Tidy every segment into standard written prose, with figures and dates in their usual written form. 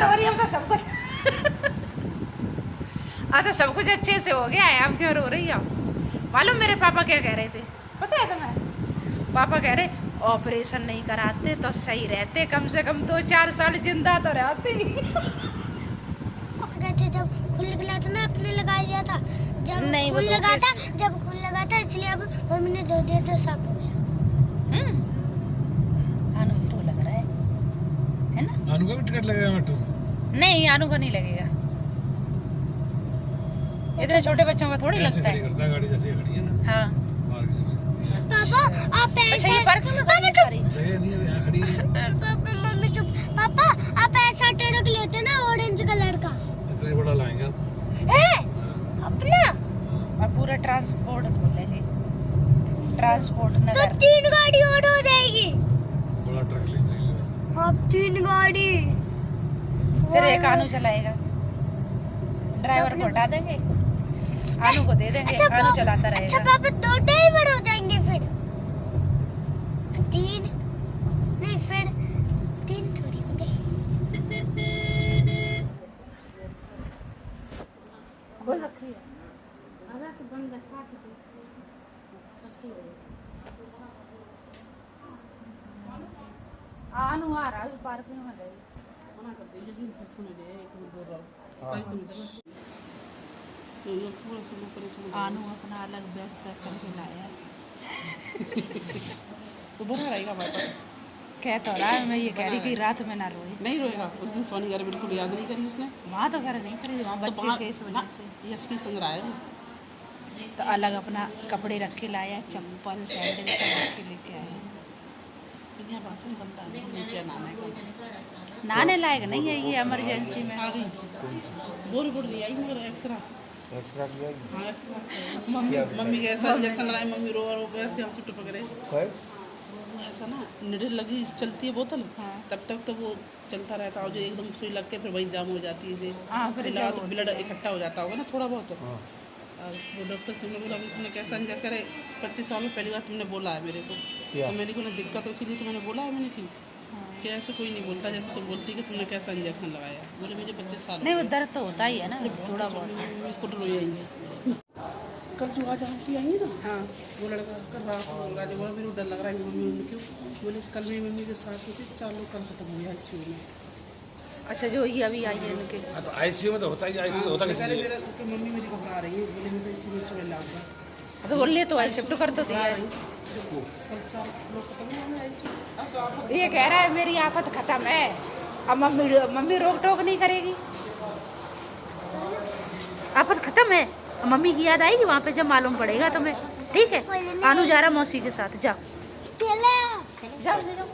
रो रही है? अब तो सब कुछ तो सब कुछ अच्छे से हो गया है, अब क्यों रो रही हो? मालूम मेरे पापा क्या कह रहे थे, पता है तुम्हें? पापा कह रहे ऑपरेशन नहीं कराते तो सही रहते, कम से कम 2-4 साल जिंदा तो रहते। जब खून निकला था ना, अपने लगा दिया था। जब नहीं, खून लगा था, इसलिए अब मम्मी ने दे दिया तो साफ हो गया। आनू तो लग रहा है ना? आनू का भी टिकट लगेगा मेट्रो? नहीं, आनू को नहीं लगेगा, इतने छोटे बच्चों का थोड़ी लगता है। करता है गाड़ी जैसे खड़ी है ना। हाँ पापा आप ऐसे, अच्छा, ये पार्किंग में खड़ी है सारी जगह नहीं है, यहाँ खड़ी है। पापा मम्मी चुप। पापा आप ऐसा ट्रक लेते ना, ऑरेंज कलर का। इतना बड़ा लाएंगे अपना अब पूरा ट्रांसपोर्ट खोलेंगे, ट्रांसपोर्ट तो नगर। 3 गाड़ी और हो जाएगी। बड़ा ट्रक लेंगे। अब 3 गाड़ी। फिर एक आनू चलाएगा, ड्राइवर को हटा देंगे, आनू को दे देंगे। अच्छा, आनू चलाता रहेगा। अच्छा पापा 2 ड्राइवर हो जाएंगे फिर। 3 नहीं, फिर 3 थोड़ी होंगे। खोल रखी है। तो बंद रखा आनू आ रहा है, पार्किंग में गई। आनू अपना अलग बैग पैक करके लाया तो बना रहेगा वापस। कह तो रहा है, मैं ये कह रही कि रात में ना रोए। नहीं रोएगा, उस दिन सोनी घर बिल्कुल याद नहीं करी उसने। वहाँ तो घर नहीं करी, वहाँ बच्चे थे इस वजह से। यश की संग रहा है वो। तो अलग अपना कपड़े रख के लाया, चप्पल सैंडल सब रख के लेके आया। यहाँ बाथरूम बनता है, मम्मी क्या नाना है नहाने लायक नहीं है ये, इमरजेंसी में। आ गई बोर बोर नहीं आई, मगर एक्सरा किया हाँ एक्सरा। मम्मी के ऐसा इंजेक्शन लगाए, मम्मी रो रो के ऐसे आंसू टपक रहे। ऐसा ना निडल लगी चलती है बोतल, हाँ। तब तक तो वो चलता रहता है, जो एकदम सुई लग के फिर वहीं जाम हो जाती है। हाँ, फिर जाम तो ब्लड इकट्ठा हो जाता होगा ना थोड़ा बहुत। और वो डॉक्टर से बोला तुमने कैसा इंजेक्शन करे, 25 साल में पहली बार तुमने बोला है मेरे को। तो मैंने को दिक्कत है इसीलिए तो मैंने बोला है, मैंने की क्या ऐसा कोई नहीं बोलता जैसे तुम बोलती कि तुमने कैसा इंजेक्शन लगाया। बोले मुझे 25 साल नहीं, वो दर्द तो होता ही है ना थोड़ा बहुत। कुट रोएंगे। कल जो आज आंटी आई ना, हाँ वो लड़का कल रात को बोल रहा है, मेरे को डर लग रहा है मम्मी उन्हें क्यों। बोले कल मेरी मम्मी के साथ होती, 4 लोग कल खत्म हो गया आईसीयू में। अच्छा, जो ये अभी आई है उनके। तो आईसीयू में तो होता ही, आईसीयू होता किसी पहले मेरा तो मम्मी मेरी घबरा रही है, बोले मैं तो इसी में सुबह ला रहा। तो बोलिए तो शिफ्ट कर तो दिया है। कल 4 लोग खत्म हो गए आईसीयू। ये कह रहा है मेरी आफत खत्म है, अब मम्मी रोक टोक नहीं करेगी। आफत खत्म है, मम्मी की याद आएगी वहाँ पे जब मालूम पड़ेगा तुम्हें। ठीक है, आनू जा रहा मौसी के साथ, जाओ जाओ ले जाओ।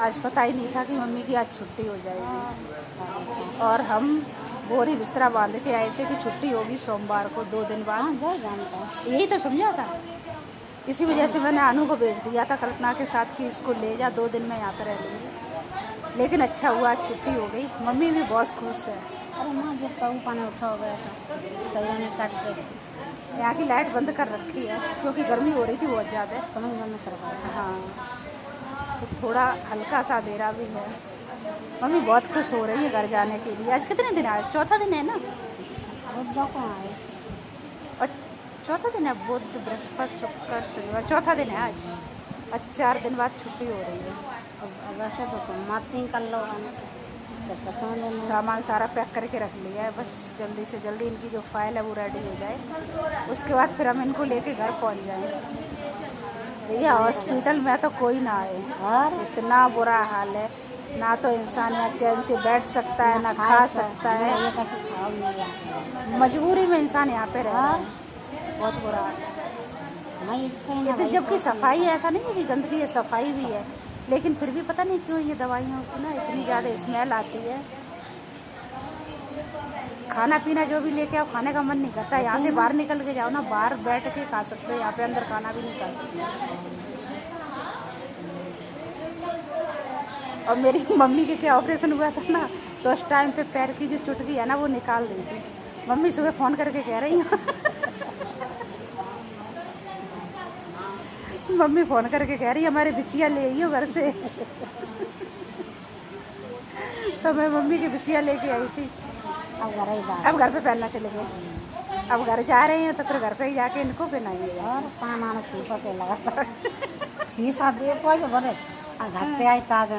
आज पता ही नहीं था कि मम्मी की आज छुट्टी हो जाएगी, और हम बोरी बिस्तरा बांध के आए थे कि छुट्टी होगी सोमवार को, 2 दिन बाद। यही तो समझा था, इसी वजह से मैंने आनू को भेज दिया था कल्पना के साथ कि इसको ले जा, 2 दिन में यहाँ पर रह लेंगे। लेकिन अच्छा हुआ आज छुट्टी हो गई, मम्मी भी बहुत खुश है। अरे माँ जब तक पानी उठा हो गया था, सैया ने काट के यहाँ की लाइट बंद कर रखी है क्योंकि गर्मी हो रही थी बहुत ज़्यादा। तुम्हें बंद करवाया। हाँ, तो थोड़ा हल्का सा अंधेरा भी है। मम्मी बहुत खुश हो रही है घर जाने के लिए। आज कितने दिन है? आज चौथा दिन है ना? बुध को आए और चौथा दिन है, बुध बृहस्पति शुक्र शनिवार, चौथा दिन है आज। 4 दिन बाद छुट्टी हो रही है। अब वैसे तो सोमवार 3 कर लो, तो 5वां दिन सामान सारा पैक करके रख लिया है, बस जल्दी से जल्दी इनकी जो फाइल है वो रेडी हो जाए, उसके बाद फिर हम इनको लेके घर पहुंच जाएं। भैया हॉस्पिटल में तो कोई ना आए, और इतना बुरा हाल है, ना तो इंसान यहाँ चैन से बैठ सकता है, ना खा सकता है। ये कैसे खाओ नहीं, मजबूरी में इंसान यहाँ पे रह रहा है, बहुत बुरा हाल है। हमारी इच्छा ही ना। इधर जबकि सफाई है, ऐसा नहीं है कि गंदगी है, सफाई भी है, लेकिन फिर भी पता नहीं क्यों ये दवाइयों की ना इतनी ज़्यादा स्मेल आती है। खाना पीना जो भी लेके आओ, खाने का मन नहीं करता। यहाँ से बाहर निकल के जाओ ना, बाहर बैठ के खा सकते हो, यहाँ पे अंदर खाना भी नहीं खा सकते। और मेरी मम्मी के क्या ऑपरेशन हुआ था ना, तो उस टाइम पे पैर की जो चुटकी है ना वो निकाल दी थी। मम्मी सुबह फ़ोन करके कह रही हैं मम्मी फ़ोन करके कह रही हमारे बिछिया ले आइयो घर से। तो मैं मम्मी की बिछिया लेके आई थी। अब घर पे पहनना चले गए। अब घर जा रहे हैं तो फिर घर पे ही जाके इनको पहनाएंगे। और पाना ना शीशा से लगा था शीशा देखो जो बड़े घर पे आई ताज़ा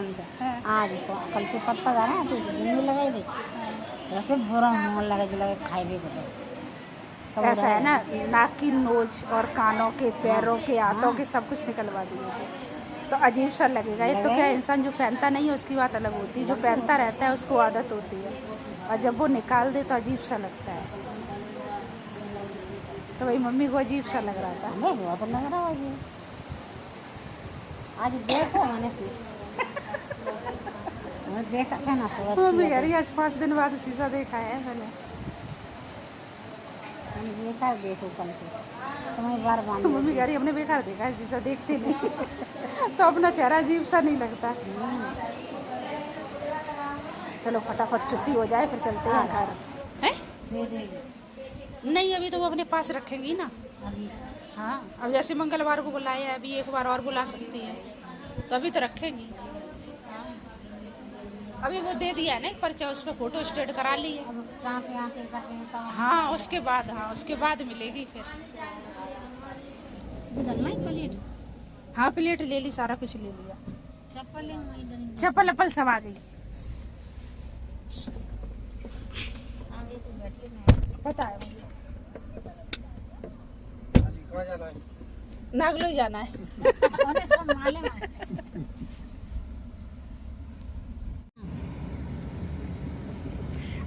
आज कल के पत्ता जा रहे हैं तो इसे लगाई थी वैसे बुरा मुँह लगे जो लगे खाए भी बता ऐसा है ना, नाक की नोज और कानों के, पैरों के, हाथों के सब कुछ निकलवा दिए थे तो अजीब सा लगेगा। ये तो क्या, इंसान जो पहनता नहीं है उसकी बात अलग होती है, जो पहनता रहता है उसको आदत होती है, और जब वो निकाल दे तो अजीब सा लगता है। तो वही मम्मी को अजीब सा लग रहा था। नहीं बहुत लग रहा है आज देखो मैंने शीशा देखा था ना सब मम्मी कह रही आज 5 दिन बाद शीशा देखा है मैंने। बेकार देखो कल के तुम्हें बार बार मम्मी कह रही हमने बेकार देखा है शीशा, देखते नहीं तो अपना चेहरा अजीब सा नहीं लगता। चलो फटाफट छुट्टी हो जाए फिर चलते हैं घर। हैं? नहीं अभी तो वो अपने पास रखेंगी ना। हाँ अब जैसे मंगलवार को बुलाया है, अभी एक बार और बुला सकती है तो अभी तो रखेंगी। अभी वो दे दिया है ना एक पर्चा, उस पर फोटो स्टेट करा ली है। हाँ उसके बाद मिलेगी फिर। हाँ प्लेट ले ली, सारा कुछ ले लिया। चप्पल अप्पल सब आ गई। पता है मुझे नागलो जाना है।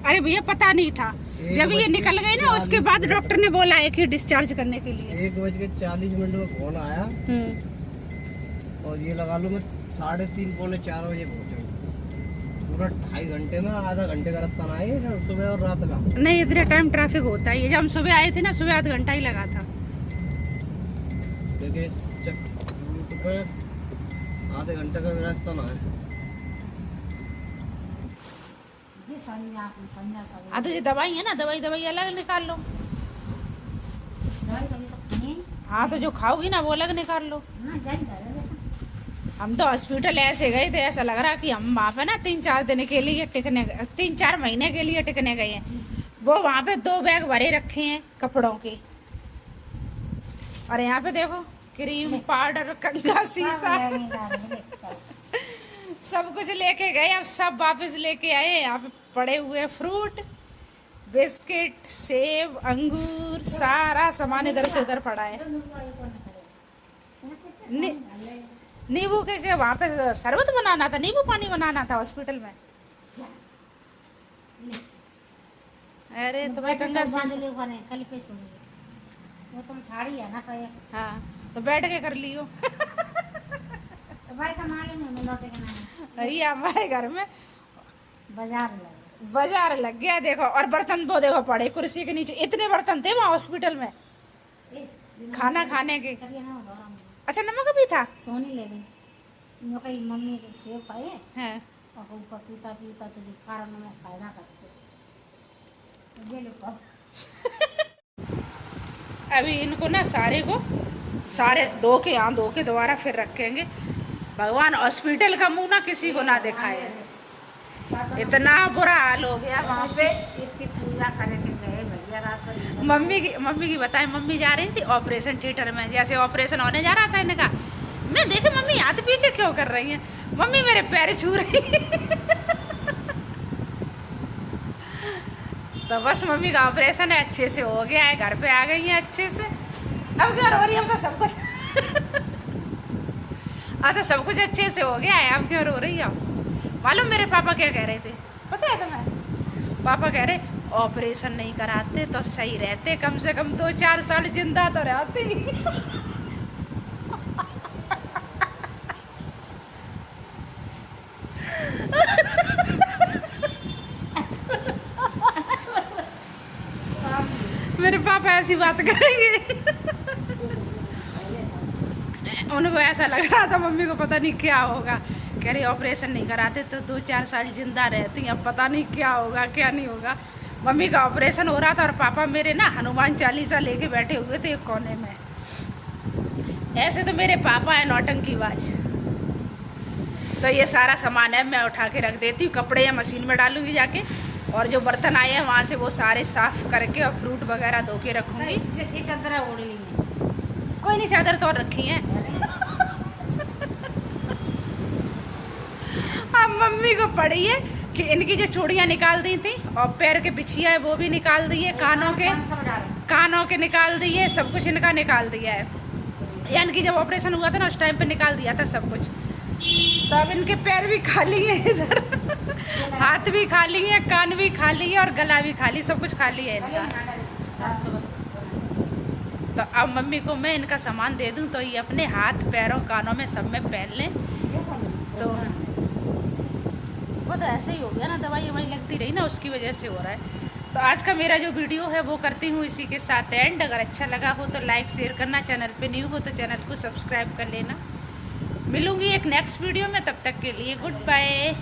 अरे भैया पता नहीं था, जब ये निकल गए ना उसके बाद डॉक्टर ने बोला है कि डिस्चार्ज करने के लिए। 1:40 में फोन आया और ये लगा लो मैं 3:30 पौने 4 बजे पहुंचा। पूरा 2.5 घंटे में आधा घंटे का रास्ता आए सुबह और रात का। नहीं इतने टाइम ट्रैफिक होता है, ये जब हम सुबह आए थे ना सुबह आधा घंटा ही लगा था। आधे घंटे का रास्ता ना है। हाँ तो ये दवाई है ना, दवाई अलग निकाल लो। हाँ तो जो खाओगी ना वो अलग निकाल लो। हम तो हॉस्पिटल ऐसे गए थे, ऐसा लग रहा कि हम वहाँ पे ना 3-4 दिन के लिए टिकने, 3-4 महीने के लिए टिकने गए हैं। वो वहाँ पे 2 बैग भरे रखे हैं कपड़ों के, और यहाँ पे देखो क्रीम पाउडर कंघा शीशा सब कुछ लेके गए। अब सब वापस लेके आए। यहाँ पे पड़े हुए फ्रूट, बिस्किट, सेब, अंगूर, सारा सामान इधर से उधर पड़ा है। नींबू के वहाँ पे शरबत बनाना था, नींबू पानी बनाना था हॉस्पिटल में। अरे तुम्हें कंघा कल पे वो तुम ठाड़ी है ना कहे। हाँ तो बैठ के कर लियो। तो भाई का मालूम है लौटे के नहीं हमारे घर में बाजार लग गया देखो। और बर्तन वो देखो पड़े कुर्सी के नीचे, इतने बर्तन थे वहाँ हॉस्पिटल में खाना खाने के। अच्छा नमक भी था। सोनी ले गई जो कहीं मम्मी के सेब खाए हैं और ऊपर पीता तो दिखा में फायदा करते ये लो। अभी इनको ना सारे धो के दोबारा फिर रखेंगे। भगवान हॉस्पिटल का मुंह ना किसी को ना दिखाए। इतना बुरा हाल हो गया वहाँ पे। इतनी पूजा करे के गए भैया रात को। मम्मी की बताए, मम्मी जा रही थी ऑपरेशन थिएटर में, जैसे ऑपरेशन होने जा रहा था इनका, मैं देखे मम्मी हाथ पीछे क्यों कर रही हैं, मम्मी मेरे पैर छू रही। तो बस मम्मी का ऑपरेशन है अच्छे से हो गया है, घर पे आ गई है अच्छे से। अब क्या रो रही है, अब तो सब कुछ तो सब कुछ अच्छे से हो गया है, अब क्यों रो रही है। मालूम मेरे पापा क्या कह रहे थे पता है तुम्हें? पापा कह रहे ऑपरेशन नहीं कराते तो सही रहते, कम से कम 2-4 साल जिंदा तो रहते। मेरे पापा ऐसी बात करेंगे। उनको ऐसा लग रहा था मम्मी को पता नहीं क्या होगा, कह रही ऑपरेशन नहीं कराते तो 2-4 साल जिंदा रहती, अब पता नहीं क्या होगा क्या नहीं होगा। मम्मी का ऑपरेशन हो रहा था और पापा मेरे ना हनुमान चालीसा लेके बैठे हुए थे एक कोने में। ऐसे तो मेरे पापा है नौटंकीबाज। तो ये सारा सामान है, मैं उठा के रख देती हूँ, कपड़े या मशीन में डालूंगी जाके, और जो बर्तन आए हैं वहाँ से वो सारे साफ करके और फ्रूट वगैरह धो के रखूँगी। चादर ओढ़ ली कोई नहीं, चादर तो और रखी है। अब मम्मी को पड़ी है कि इनकी जो चूड़ियाँ निकाल दी थी और पैर के बिछिया है वो भी निकाल दी है, कानों के निकाल दिए, सब कुछ इनका निकाल दिया है। यानी कि जब ऑपरेशन हुआ था ना उस टाइम पे निकाल दिया था सब कुछ। तो अब इनके पैर भी खाली है, इधर हाथ भी खाली है, कान भी खाली है और गला भी खाली, सब कुछ खाली है इनका। तो अब मम्मी को मैं इनका सामान दे दूं तो ये अपने हाथ पैरों कानों में सब में पहन लें। तो वो तो ऐसे ही हो गया ना, दवाई वही लगती रही ना, उसकी वजह से हो रहा है। तो आज का मेरा जो वीडियो है वो करती हूँ इसी के साथ एंड। अगर अच्छा लगा हो तो लाइक शेयर करना, चैनल पे न्यू हो तो चैनल को सब्सक्राइब कर लेना। मिलूंगी एक नेक्स्ट वीडियो में, तब तक के लिए गुड बाय।